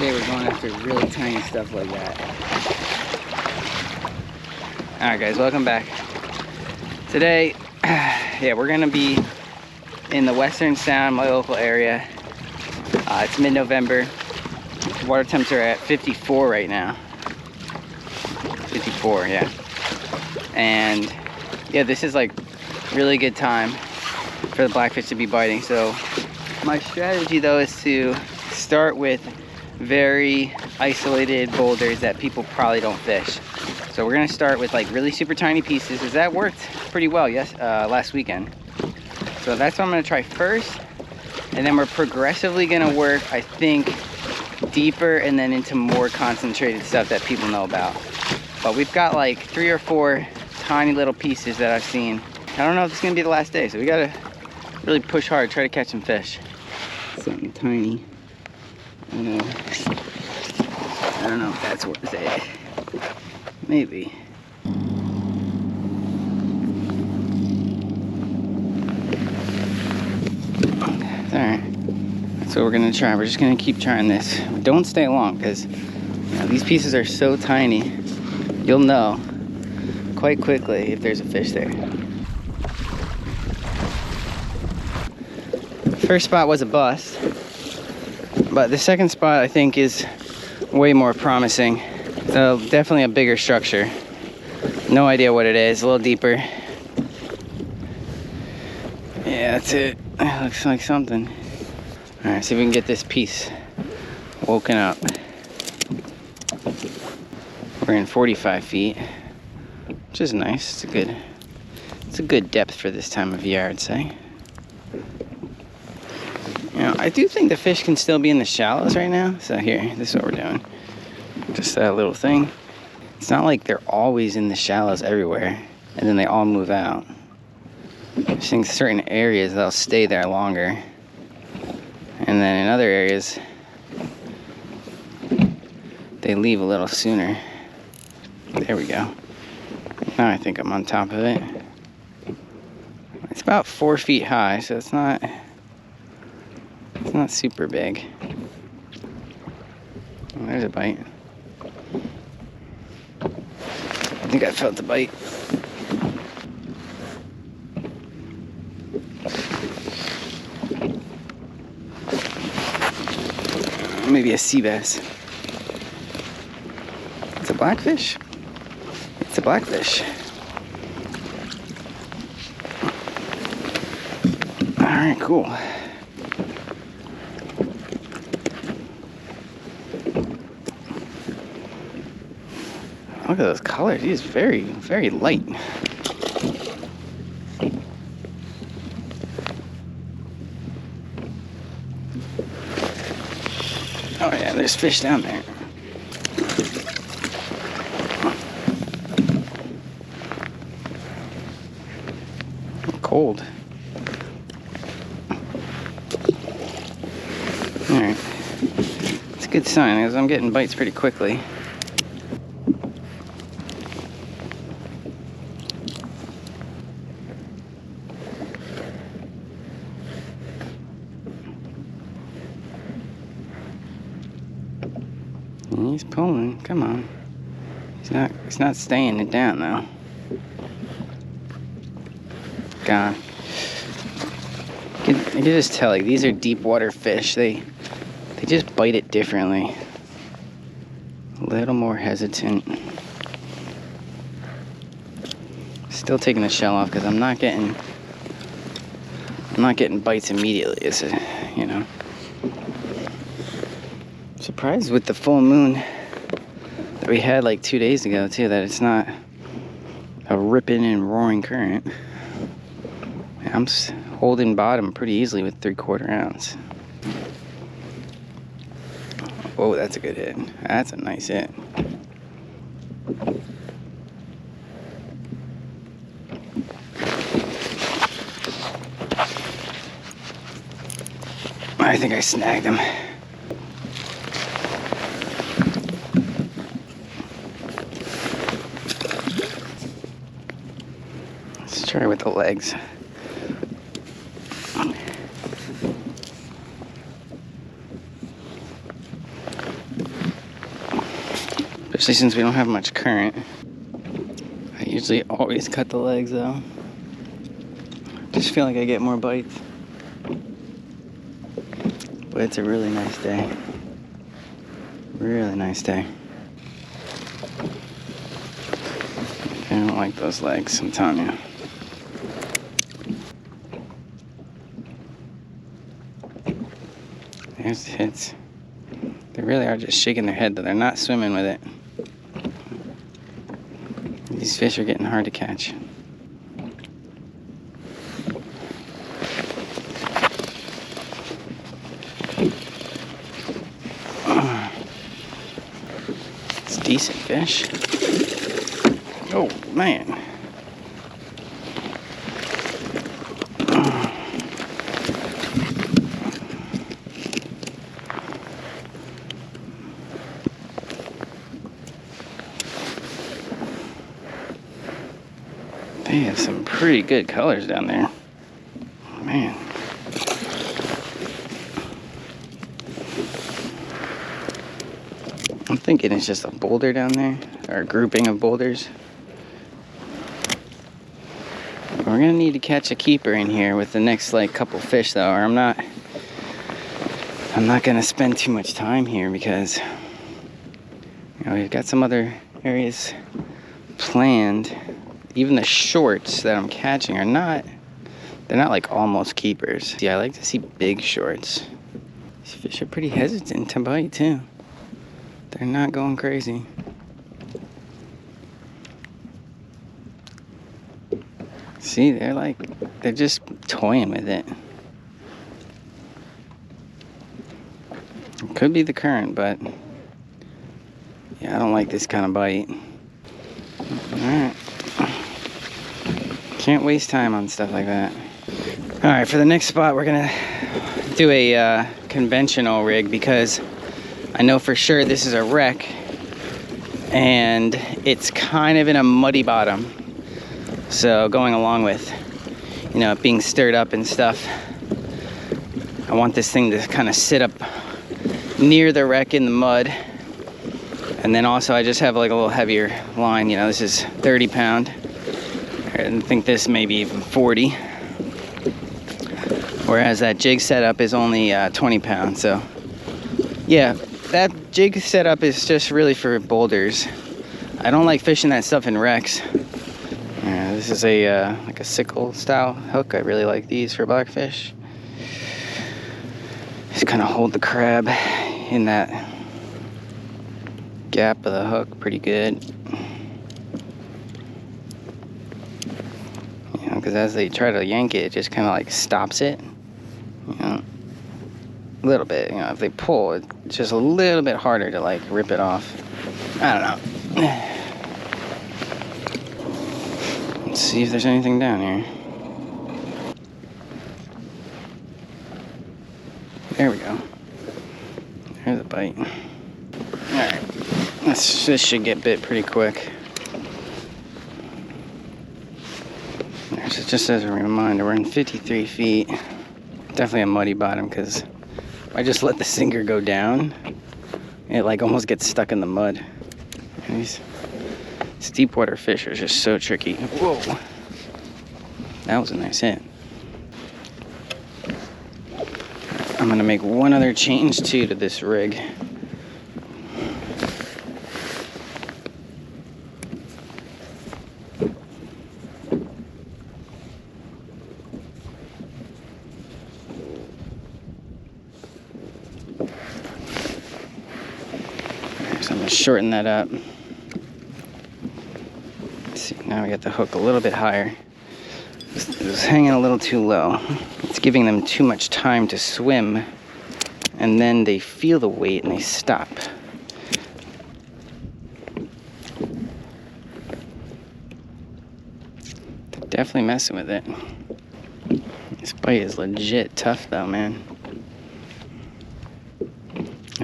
Today we're going after really tiny stuff like that. Alright guys, welcome back. Today, yeah, we're gonna be in the Western Sound, my local area. It's mid-November. Water temps are at 54 right now. 54, yeah. And yeah, this is like really good time for the blackfish to be biting. So my strategy though is to start with very isolated boulders that people probably don't fish. So we're gonna start with like really super tiny pieces, because that worked pretty well last weekend. So that's what I'm gonna try first, and then we're progressively gonna work, I think, deeper and then into more concentrated stuff that people know about. But we've got like 3 or 4 tiny little pieces that I've seen. I don't know if it's gonna be the last day, so we gotta really push hard, try to catch some fish. Something tiny. I don't know if that's worth it. Maybe. Alright, that's what we're gonna try. We're just gonna keep trying this. Don't stay long, because these pieces are so tiny. You'll know quite quickly if there's a fish there. First spot was a bust, but the second spot I think is way more promising. So definitely a bigger structure. No idea what it is, a little deeper. Yeah, that's it. It looks like something. All right, see if we can get this piece woken up. We're in 45 feet, which is nice. It's a good depth for this time of year, I'd say. I do think the fish can still be in the shallows right now. So here, this is what we're doing. Just that little thing. It's not like they're always in the shallows everywhere, and then they all move out. I think certain areas they'll stay there longer, and then in other areas they leave a little sooner. There we go. Now I think I'm on top of it. It's about 4 feet high, so it's not super big. Oh, there's a bite. I think I felt the bite. Maybe a sea bass. It's a blackfish. It's a blackfish. All right, cool. Look at those colors. He's very, very light. Oh yeah, there's fish down there. Cold. Alright. It's a good sign, because I'm getting bites pretty quickly. He's pulling. Come on. He's not staying it down though. God. I can just tell, like, these are deep water fish. They just bite it differently. A little more hesitant. Still taking the shell off because I'm not getting bites immediately. It's surprised with the full moon that we had like 2 days ago too, that it's not a ripping and roaring current. I'm holding bottom pretty easily with 3/4 ounce. Whoa, that's a good hit. That's a nice hit. I think I snagged him. Let's try with the legs. especially since we don't have much current. I usually always cut the legs though. Just feel like I get more bites. But it's a really nice day. Really nice day. I don't like those legs, I'm telling you. There's the hits. They really are just shaking their head though. They're not swimming with it. These fish are getting hard to catch. It's decent fish. Oh man. They have some pretty good colors down there. Man. I'm thinking it's just a boulder down there, or a grouping of boulders. We're gonna need to catch a keeper in here with the next like couple fish though, or I'm not gonna spend too much time here because we've got some other areas planned. Even the shorts that I'm catching are they're not like almost keepers. Yeah, I like to see big shorts. These fish are pretty hesitant to bite too. They're not going crazy. See, they're just toying with it. It could be the current, but yeah, I don't like this kind of bite. Alright. Can't waste time on stuff like that. Alright, for the next spot, we're gonna do a conventional rig because I know for sure this is a wreck and it's kind of in a muddy bottom. So going along with, it being stirred up and stuff, I want this thing to kind of sit up near the wreck in the mud. And then also I just have like a little heavier line, this is 30 pound. I think this may be even 40. Whereas that jig setup is only 20 pounds. So yeah, that jig setup is just really for boulders. I don't like fishing that stuff in wrecks. This is like a sickle style hook. I really like these for blackfish. Just kind of hold the crab in that gap of the hook pretty good. Because as they try to yank it, it just kind of like stops it. A little bit. If they pull, it's just a little bit harder to like rip it off. I don't know. Let's see if there's anything down here. There we go. There's a bite. Alright. This should get bit pretty quick. So just as a reminder, we're in 53 feet. Definitely a muddy bottom because if I just let the sinker go down, it like almost gets stuck in the mud. And these deep water fish are just so tricky. Whoa. That was a nice hit. I'm gonna make one other change too to this rig. So I'm gonna shorten that up. Let's see, now we got the hook a little bit higher. It was hanging a little too low. It's giving them too much time to swim, and then they feel the weight and they stop. They're definitely messing with it. This bite is legit tough though, man.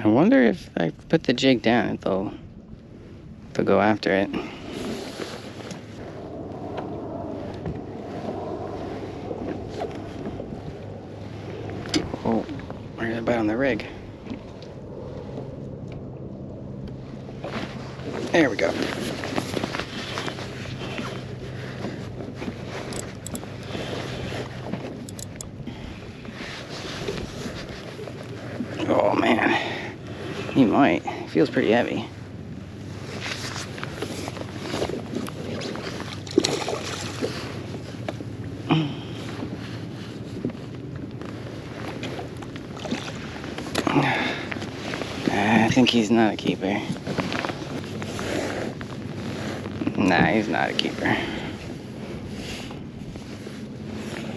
I wonder if I put the jig down, if they'll go after it. Oh, where's the bite on the rig? There we go. Oh man, he might. Feels pretty heavy. I think he's not a keeper. Nah, he's not a keeper.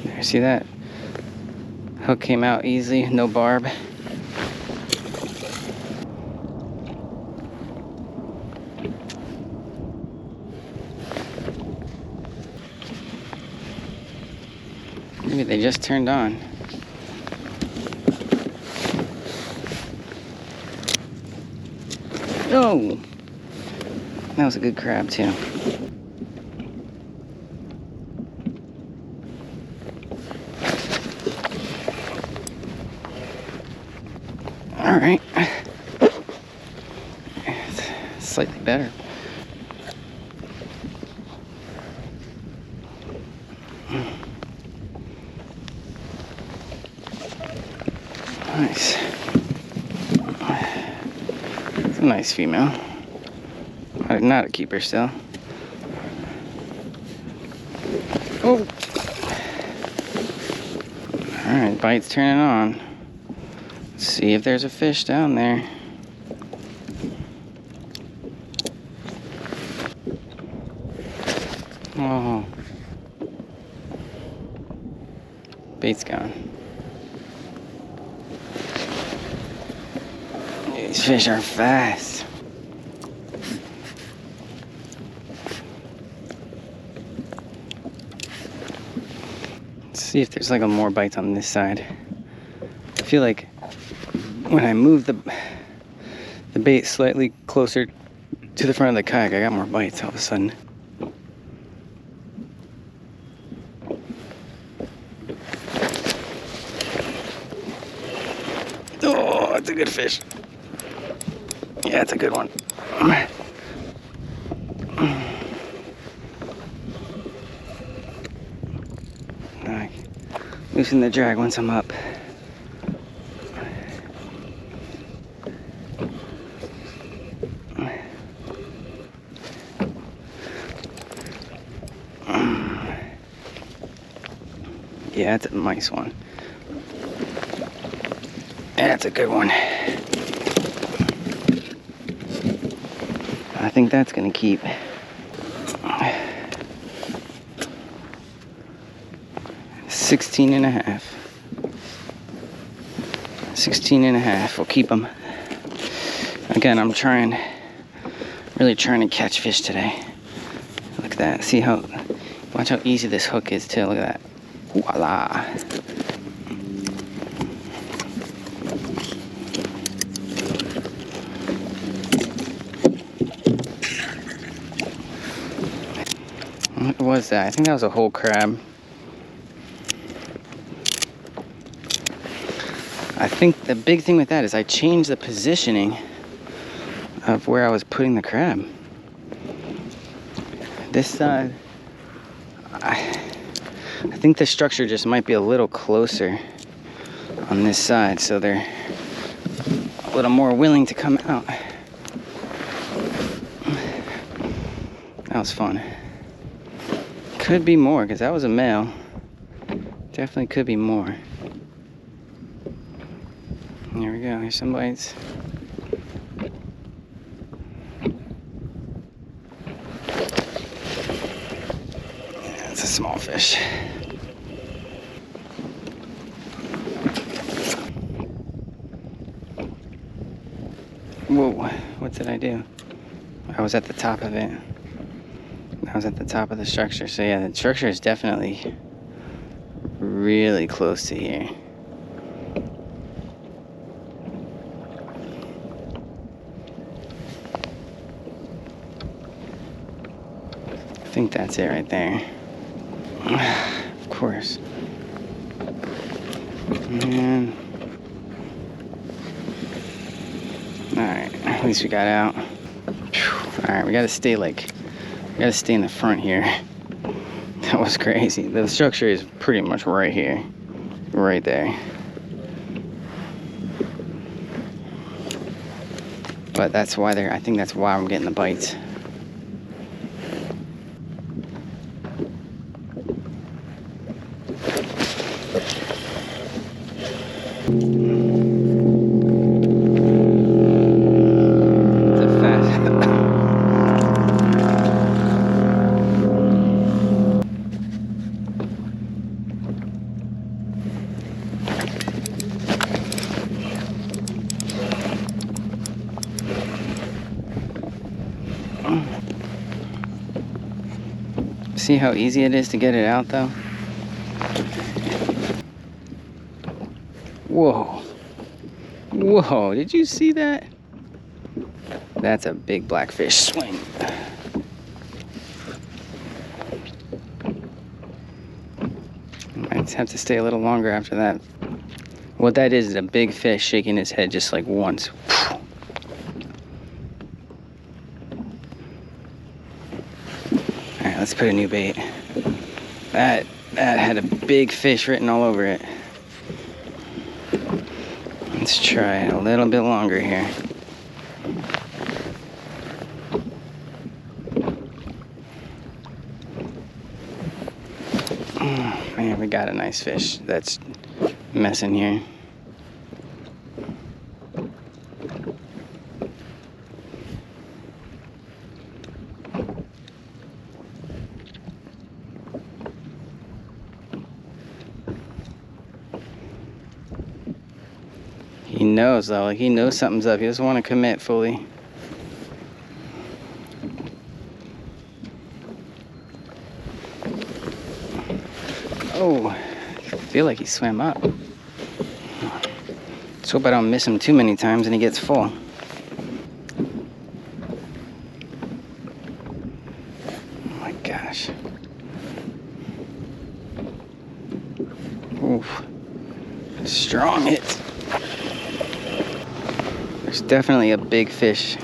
There, see that? Hook came out easy, no barb. Maybe they just turned on. Oh! That was a good crab too. Alright. It's slightly better. Nice. It's a nice female. Not a keeper still. Oh! Alright, bite's turning on. Let's see if there's a fish down there. Oh. Bait's gone. These fish are fast. Let's see if there's like a more bites on this side. I feel like when I move the bait slightly closer to the front of the kayak, I got more bites all of a sudden. Oh, that's a good fish. Yeah, it's a good one. Loosen the drag once I'm up. Yeah, that's a nice one. That's a good one. I think that's gonna keep. 16 and a half. 16 and a half. We'll keep them. Again, I'm really trying to catch fish today. Look at that. See how, watch how easy this hook is too. Look at that. Voila. What was that? I think that was a whole crab. I think the big thing with that is I changed the positioning of where I was putting the crab. This side, I think the structure just might be a little closer on this side, so they're a little more willing to come out. That was fun. Could be more, because that was a male. Definitely could be more. Here we go, here's some bites. Yeah, it's a small fish. Whoa, what did I do? I was at the top of it. I was at the top of the structure, so yeah, the structure is definitely really close to here. I think that's it right there. Of course. Man. Alright, at least we got out. Whew. All right, we gotta stay in the front here. That was crazy. The structure is pretty much right here, right there. But that's why I think that's why I'm getting the bites. See how easy it is to get it out though? Whoa. Whoa, did you see that? That's a big blackfish swing. Might have to stay a little longer after that. What that is a big fish shaking his head just like once. Alright, let's put a new bait. That had a big fish written all over it. Let's try it a little bit longer here. Oh, man, we got a nice fish that's messing here. He knows though, like he knows something's up. He doesn't want to commit fully. Oh, I feel like he swam up. Let's hope I don't miss him too many times and he gets full. Oh my gosh. Oof. Strong hit. There's definitely a big fish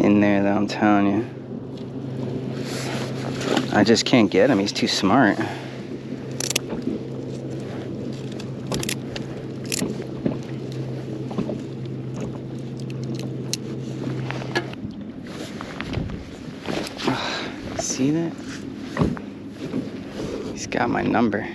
in there though, I'm telling you. I just can't get him, he's too smart. See that? He's got my number.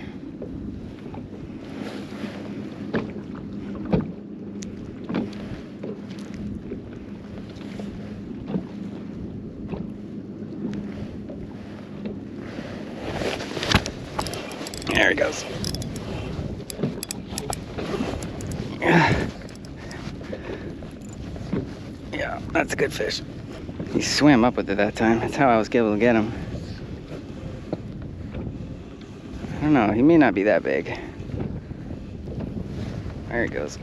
There he goes. Yeah, that's a good fish. He swam up with it that time. That's how I was able to get him. I don't know, he may not be that big. There he goes.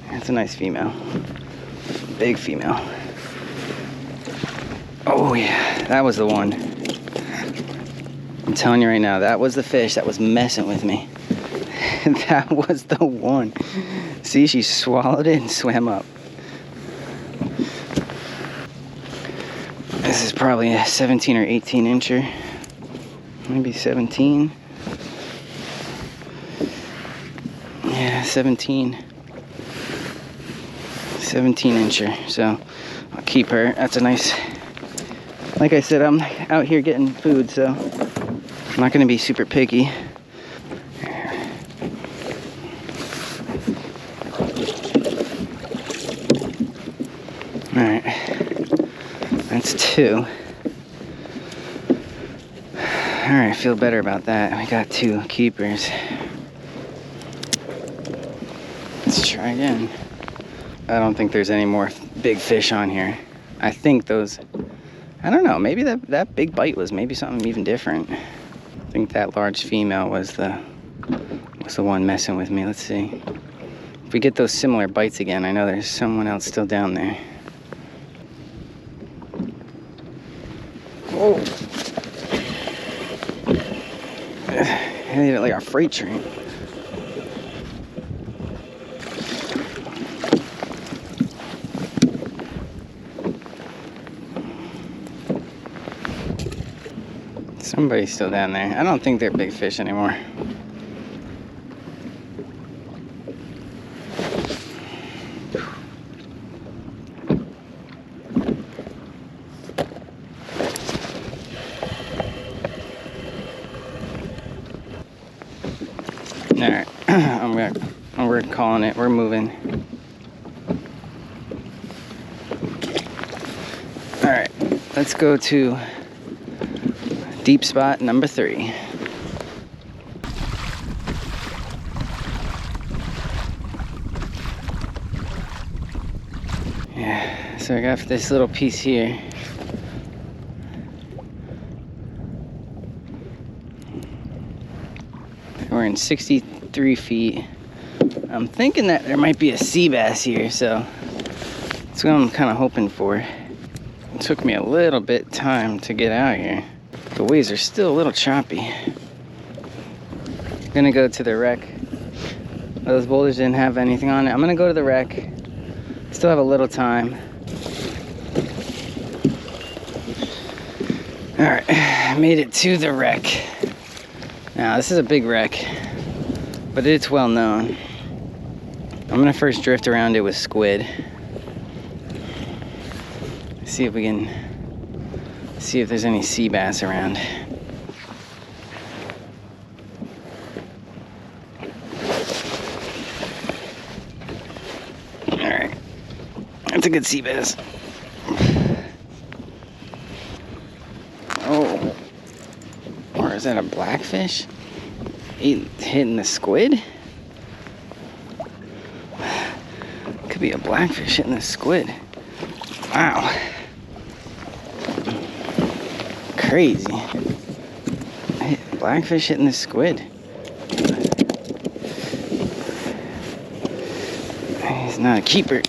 That's a nice female. Big female. Oh yeah, that was the one. I'm telling you right now, that was the fish that was messing with me. That was the one. See, she swallowed it and swam up. This is probably a 17 or 18 incher. Maybe 17. Yeah, 17. 17 incher. So I'll keep her. That's a nice. Like I said, I'm out here getting food, so I'm not going to be super picky. Alright, that's 2. Alright, I feel better about that. We got 2 keepers. Let's try again. I don't think there's any more big fish on here. I think those, I don't know, maybe that big bite was maybe something even different. I think that large female was the one messing with me. Let's see. If we get those similar bites again, I know there's someone else still down there. Oh! Hit it like a freight train. Somebody's still down there. I don't think they're big fish anymore. Alright, we're calling it. We're moving. Alright, let's go to deep spot number 3. Yeah, so I got this little piece here. We're in 63 feet. I'm thinking that there might be a sea bass here, so that's what I'm kind of hoping for. It took me a little bit time to get out here. The waves are still a little choppy. I'm gonna go to the wreck. Those boulders didn't have anything on it. I'm gonna go to the wreck. Still have a little time. All right, I made it to the wreck. Now this is a big wreck, but it's well known. I'm gonna first drift around it with squid. See if we can see if there's any sea bass around. All right, that's a good sea bass. Oh, or is that a blackfish? Hitting the squid? Could be a blackfish hitting the squid. Wow. Crazy. Blackfish hitting the squid. He's not a keeper.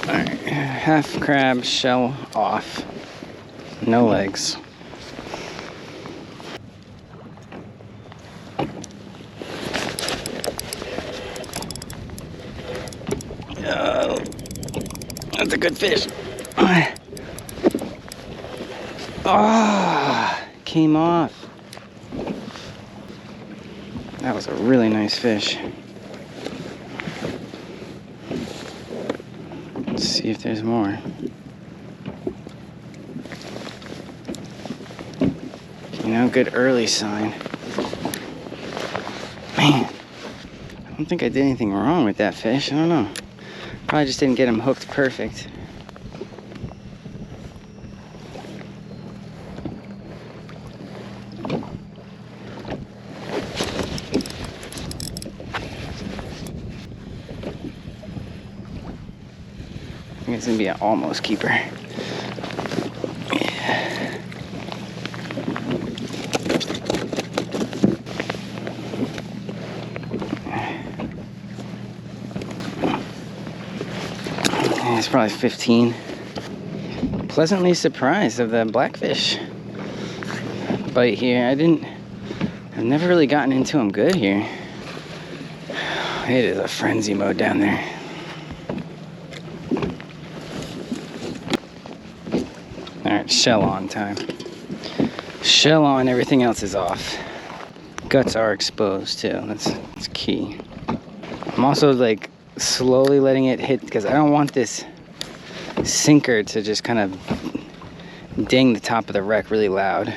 Alright, half crab, shell off. No legs. Oh, that's a good fish. Oh, came off. That was a really nice fish. Let's see if there's more. You know, good early sign. Man, I don't think I did anything wrong with that fish. I don't know. Probably just didn't get him hooked perfect. I think it's gonna be an almost keeper. Yeah. It's probably 15. Pleasantly surprised of the blackfish bite here. I've never really gotten into them good here. It is a frenzy mode down there. Alright, shell on time. Shell on, everything else is off. Guts are exposed too, that's key. I'm also like slowly letting it hit because I don't want this sinker to just kind of ding the top of the wreck really loud.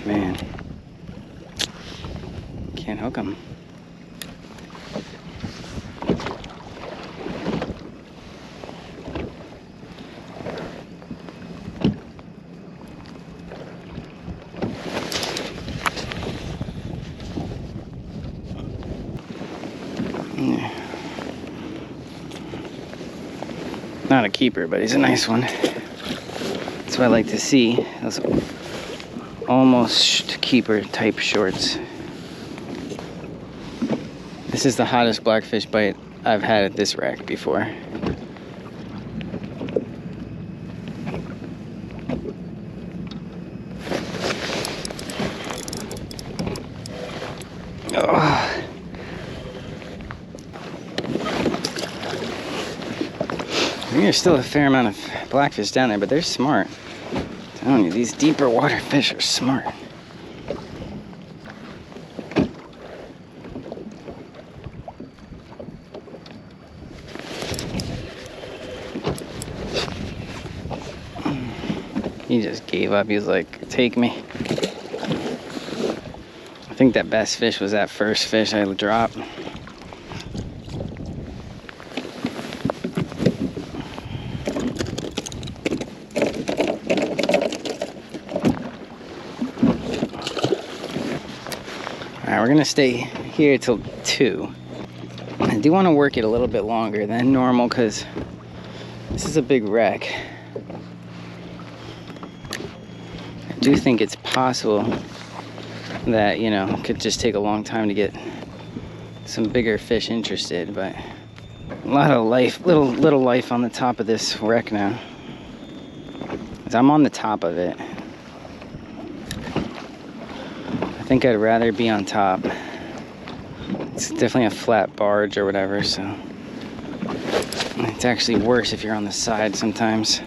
Man, can't hook them. Not a keeper, but he's a nice one. That's what I like to see. Those almost keeper type shorts. This is the hottest blackfish bite I've had at this wreck before. think there's still a fair amount of blackfish down there, but they're smart. I'm telling you, these deeper water fish are smart. He just gave up. He was like, take me. I think that best fish was that first fish I dropped. Alright, we're gonna stay here till 2. I do want to work it a little bit longer than normal because this is a big wreck. I do think it's possible that, you know, it could just take a long time to get some bigger fish interested, but a lot of life, little life on the top of this wreck now. 'Cause I'm on the top of it. I think I'd rather be on top. It's definitely a flat barge or whatever, so it's actually worse if you're on the side sometimes.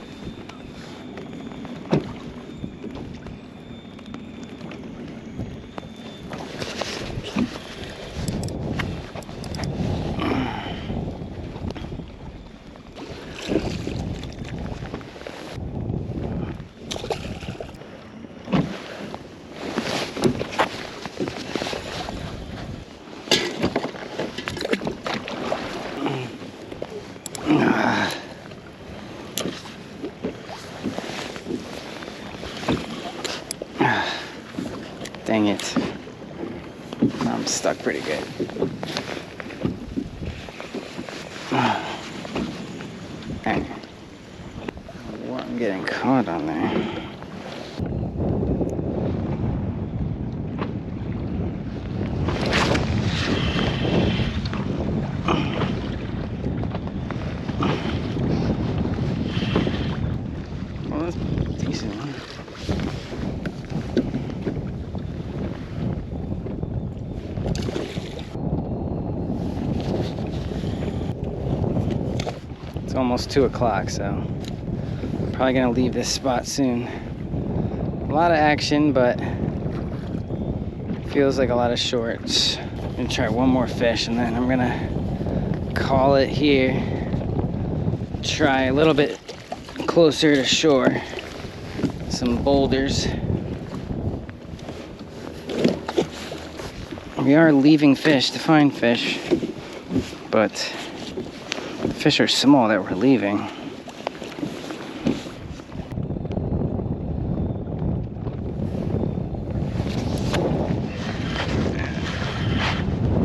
Dang it. I'm stuck pretty good. Okay. What I'm getting caught on there. Well, that's decent. It's almost 2 o'clock, so I'm probably gonna leave this spot soon. A lot of action, but feels like a lot of shorts. I'm gonna try one more fish and then I'm gonna call it here. Try a little bit closer to shore. Some boulders. We are leaving fish to find fish, but the fish are small that we're leaving.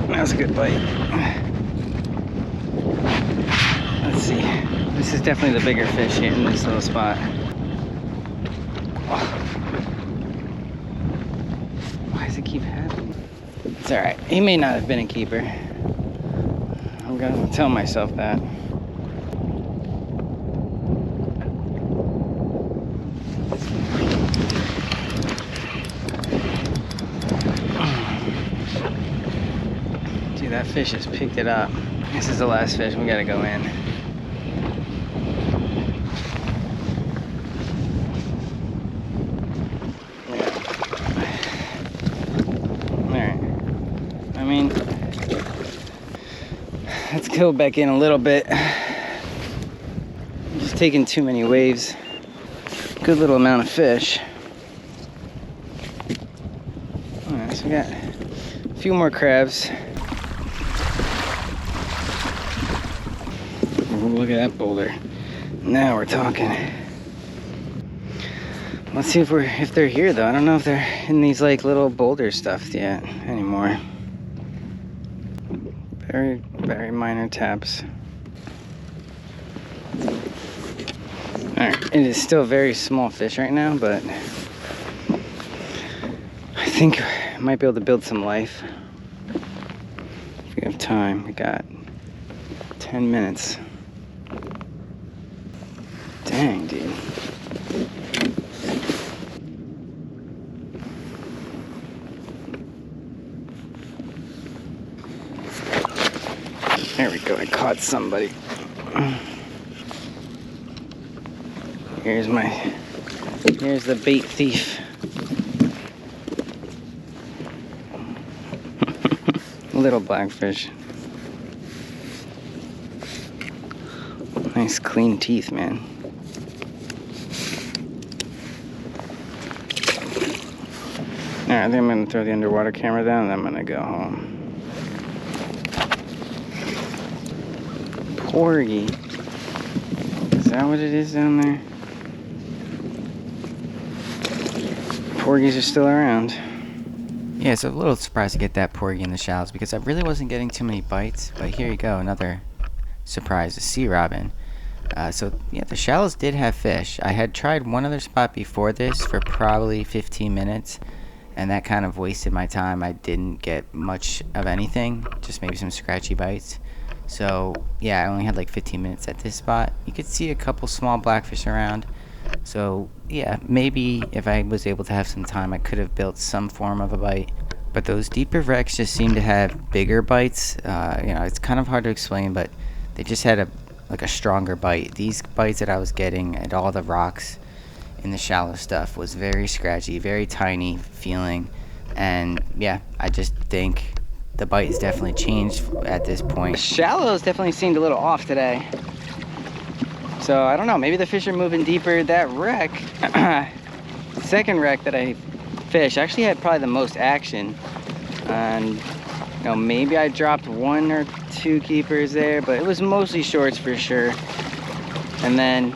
That was a good bite. Let's see. This is definitely the bigger fish here in this little spot. Oh. Why does it keep happening? It's alright. He may not have been a keeper. I'm gonna tell myself that. Dude, that fish has picked it up. This is the last fish. We gotta go in. Alright. I mean, let's go back in a little bit. I'm just taking too many waves. Good little amount of fish. Alright, so we got a few more crabs. Look at that boulder. Now we're talking. Let's see if they're here though. I don't know if they're in these like little boulder stuff yet anymore. Very, very minor taps. Alright, it is still very small fish right now, but I think I might be able to build some life. If we have time, we got 10 minutes. Dang, dude. There we go, I caught somebody. Here's the bait thief. Little blackfish. Nice clean teeth, man. Alright, I think I'm gonna throw the underwater camera down and I'm gonna go home. Porgy. Is that what it is down there? Porgies are still around. Yeah, so a little surprised to get that porgy in the shallows because I really wasn't getting too many bites. But here you go, another surprise, a sea robin. So yeah, the shallows did have fish. I had tried one other spot before this for probably 15 minutes. And that kind of wasted my time. I didn't get much of anything, just maybe some scratchy bites. So yeah, I only had like 15 minutes at this spot. You could see a couple small blackfish around. So yeah, maybe if I was able to have some time, I could have built some form of a bite. But those deeper wrecks just seem to have bigger bites. You know, it's kind of hard to explain, but they just had a stronger bite. These bites that I was getting at all the rocks in the shallow stuff was very scratchy, very tiny feeling, and yeah, I just think the bite has definitely changed at this point. The shallows definitely seemed a little off today, so I don't know, maybe the fish are moving deeper. That wreck, second wreck that I fished, actually had probably the most action, and you know, maybe I dropped 1 or 2 keepers there, but it was mostly shorts for sure. And then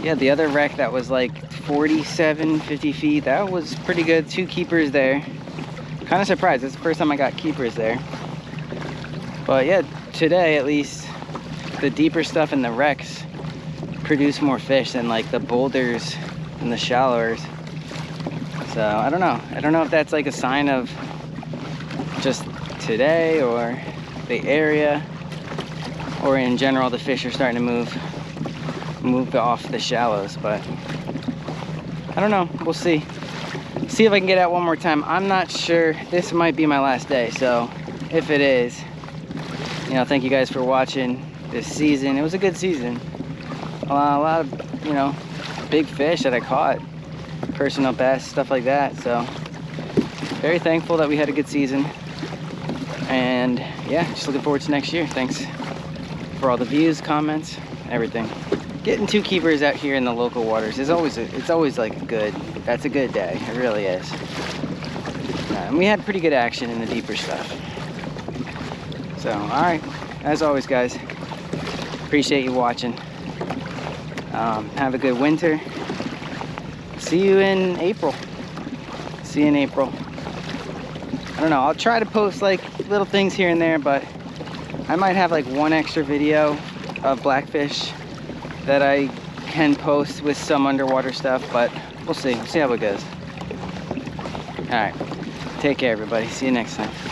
yeah, the other wreck that was like 47, 50 feet, that was pretty good. 2 keepers there. Kind of surprised, it's the first time I got keepers there. But yeah, today at least, the deeper stuff in the wrecks produce more fish than like the boulders and the shallowers. So I don't know. I don't know if that's like a sign of just today or the area, or in general the fish are starting to move off the shallows, but I don't know, we'll see if I can get out one more time. I'm not sure, this might be my last day, so if it is, you know, thank you guys for watching this season. It was a good season, a lot of, you know, big fish that I caught, personal best, stuff like that. So very thankful that we had a good season, and yeah, just looking forward to next year. Thanks for all the views, comments, everything. Getting 2 keepers out here in the local waters is always like that's a good day. It really is. And we had pretty good action in the deeper stuff. So all right, as always guys, appreciate you watching. Have a good winter. See you in April. I don't know, I'll try to post like little things here and there, but I might have like 1 extra video of blackfish that I can post with some underwater stuff, but we'll see how it goes. All right, take care everybody, see you next time.